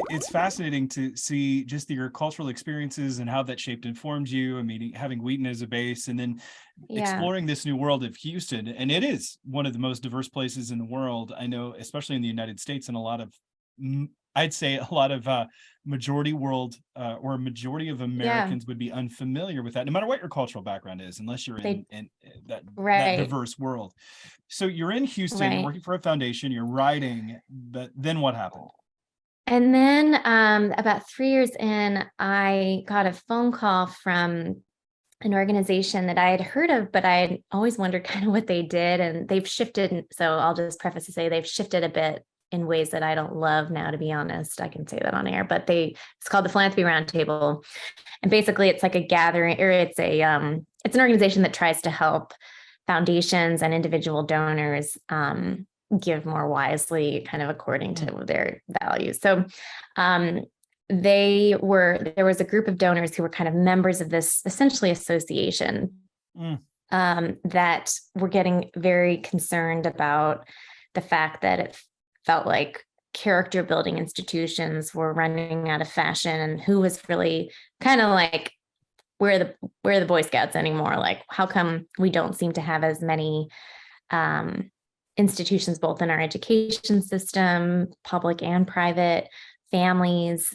it's fascinating to see just your cultural experiences and how that shaped and formed you. I mean, having Wheaton as a base and then exploring this new world of Houston. And it is one of the most diverse places in the world. I know, especially in the United States, and a lot of, I'd say a lot of majority world or a majority of Americans would be unfamiliar with that, no matter what your cultural background is, unless you're in that diverse world. So you're in Houston, you're working for a foundation, you're writing, but then what happened? And then about 3 years in, I got a phone call from an organization that I had heard of, but I had always wondered kind of what they did. And they've shifted. So I'll just preface to say they've shifted a bit in ways that I don't love now, to be honest. I can say that on air, but it's called the Philanthropy Roundtable. And basically it's like a gathering, or it's an organization that tries to help foundations and individual donors give more wisely, kind of according to their values. So there was a group of donors who were kind of members of this essentially association that were getting very concerned about the fact that it felt like character building institutions were running out of fashion, and who was really kind of like, where are the Boy Scouts anymore? Like, how come we don't seem to have as many institutions, both in our education system, public and private, families,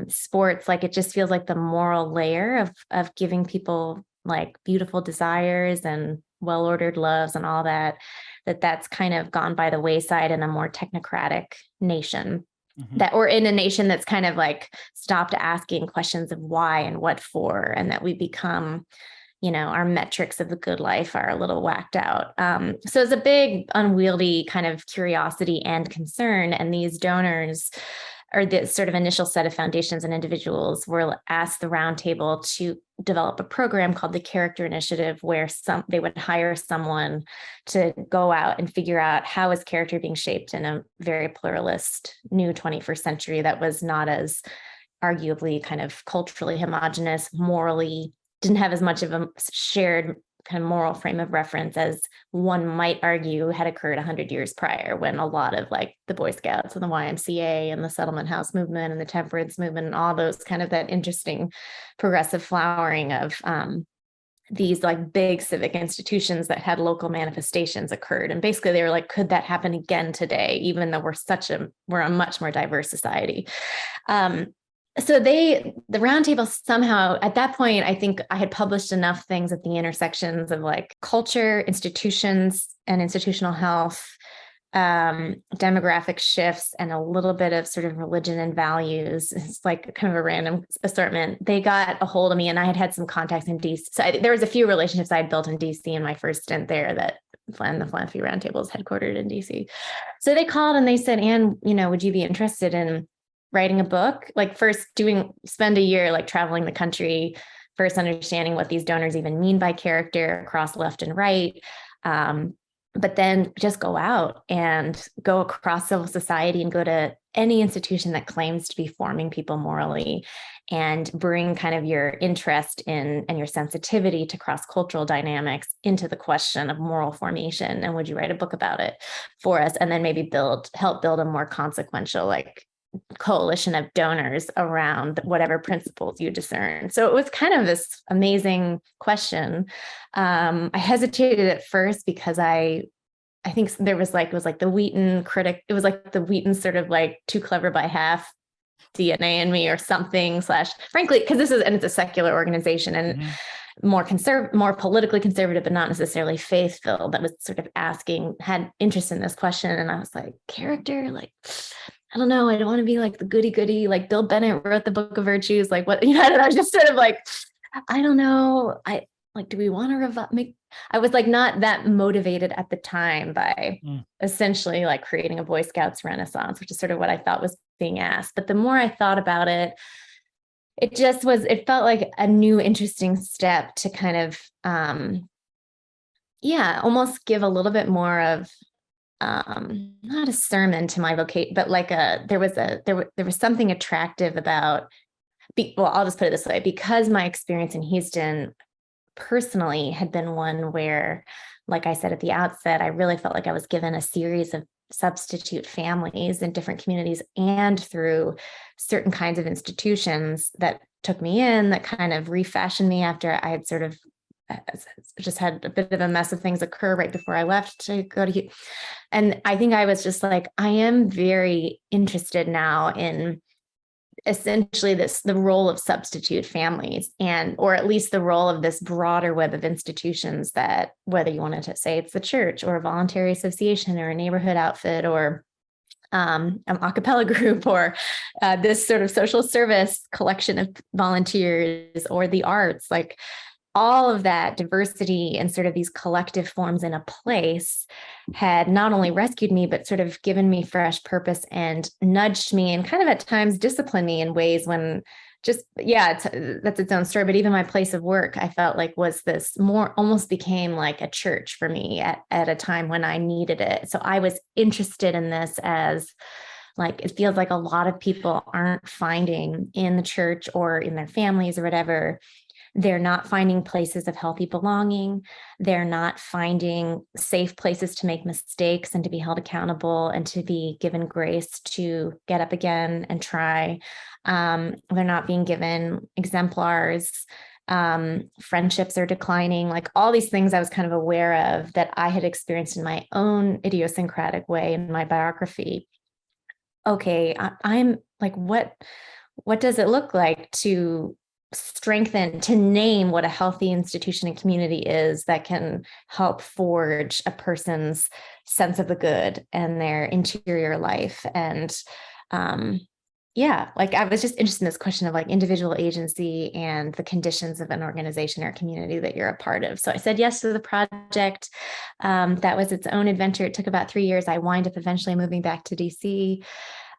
sports? Like, it just feels like the moral layer of giving people like beautiful desires and well-ordered loves and all that's kind of gone by the wayside in a more technocratic nation. Or in a nation that's kind of like stopped asking questions of why and what for, and that we become, our metrics of the good life are a little whacked out. So it's a big unwieldy kind of curiosity and concern. And these donors, or the sort of initial set of foundations and individuals, were asked the roundtable to develop a program called the Character Initiative, where they would hire someone to go out and figure out how is character being shaped in a very pluralist new 21st century that was not as arguably kind of culturally homogenous, morally, didn't have as much of a shared kind of moral frame of reference as one might argue had occurred 100 years prior, when a lot of like the Boy Scouts and the YMCA and the Settlement House movement and the temperance movement and all those kind of that interesting progressive flowering of these like big civic institutions that had local manifestations occurred. And basically they were like, could that happen again today, even though we're a much more diverse society? So the roundtable somehow, at that point, I think I had published enough things at the intersections of like culture, institutions, and institutional health, demographic shifts, and a little bit of sort of religion and values. It's like kind of a random assortment. They got a hold of me, and I had some contacts in DC. So there was a few relationships I had built in DC in my first stint there, the Philanthropy Roundtable is headquartered in DC. So they called and they said, Anne, would you be interested in writing a book? Like, first spend a year like traveling the country, first understanding what these donors even mean by character across left and right. But then just go out and go across civil society and go to any institution that claims to be forming people morally, and bring kind of your interest in and your sensitivity to cross-cultural dynamics into the question of moral formation. And would you write a book about it for us? And then maybe help build a more consequential like coalition of donors around whatever principles you discern. So it was kind of this amazing question. I hesitated at first because I think there was like, it was like the Wheaton critic. It was like the Wheaton sort of like too clever by half DNA in me or something, frankly, because it's a secular organization and more politically conservative, but not necessarily faith-filled, that was sort of had interest in this question. And I was like, character, like, I don't know. I don't want to be like the goody, like Bill Bennett wrote the Book of Virtues. Like what, I was just sort of like, I don't know. Do we want to I was like, not that motivated at the time by essentially like creating a Boy Scouts Renaissance, which is sort of what I thought was being asked. But the more I thought about it, it felt like a new, interesting step to kind of, almost give a little bit more of, not a sermon to my vocation, but like there was something attractive about, I'll just put it this way, because my experience in Houston personally had been one where, like I said at the outset, I really felt like I was given a series of substitute families in different communities and through certain kinds of institutions that took me in, that kind of refashioned me after I had sort of just had a bit of a mess of things occur right before I left to go to Houston. And I think I was just like, I am very interested now in essentially the role of substitute families, and or at least the role of this broader web of institutions that, whether you wanted to say it's the church or a voluntary association or a neighborhood outfit or an a cappella group or this sort of social service collection of volunteers or the arts, like all of that diversity and sort of these collective forms in a place had not only rescued me, but sort of given me fresh purpose and nudged me and kind of at times disciplined me in ways when just, that's its own story. But even my place of work, I felt like was this more, almost became like a church for me at a time when I needed it. So I was interested in this as like, it feels like a lot of people aren't finding in the church or in their families or whatever. They're not finding places of healthy belonging. They're not finding safe places to make mistakes and to be held accountable and to be given grace to get up again and try. They're not being given exemplars. Friendships are declining, like all these things I was kind of aware of that I had experienced in my own idiosyncratic way in my biography. Okay, I'm like, what does it look like to strengthen, to name what a healthy institution and community is that can help forge a person's sense of the good and their interior life? And like I was just interested in this question of like individual agency and the conditions of an organization or community that you're a part of. So I said yes to the project. That was its own adventure. It took about 3 years. I wind up eventually moving back to DC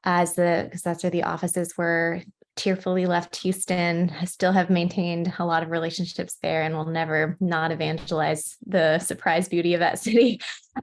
because that's where the offices were. Tearfully left Houston. I still have maintained a lot of relationships there and will never not evangelize the surprise beauty of that city.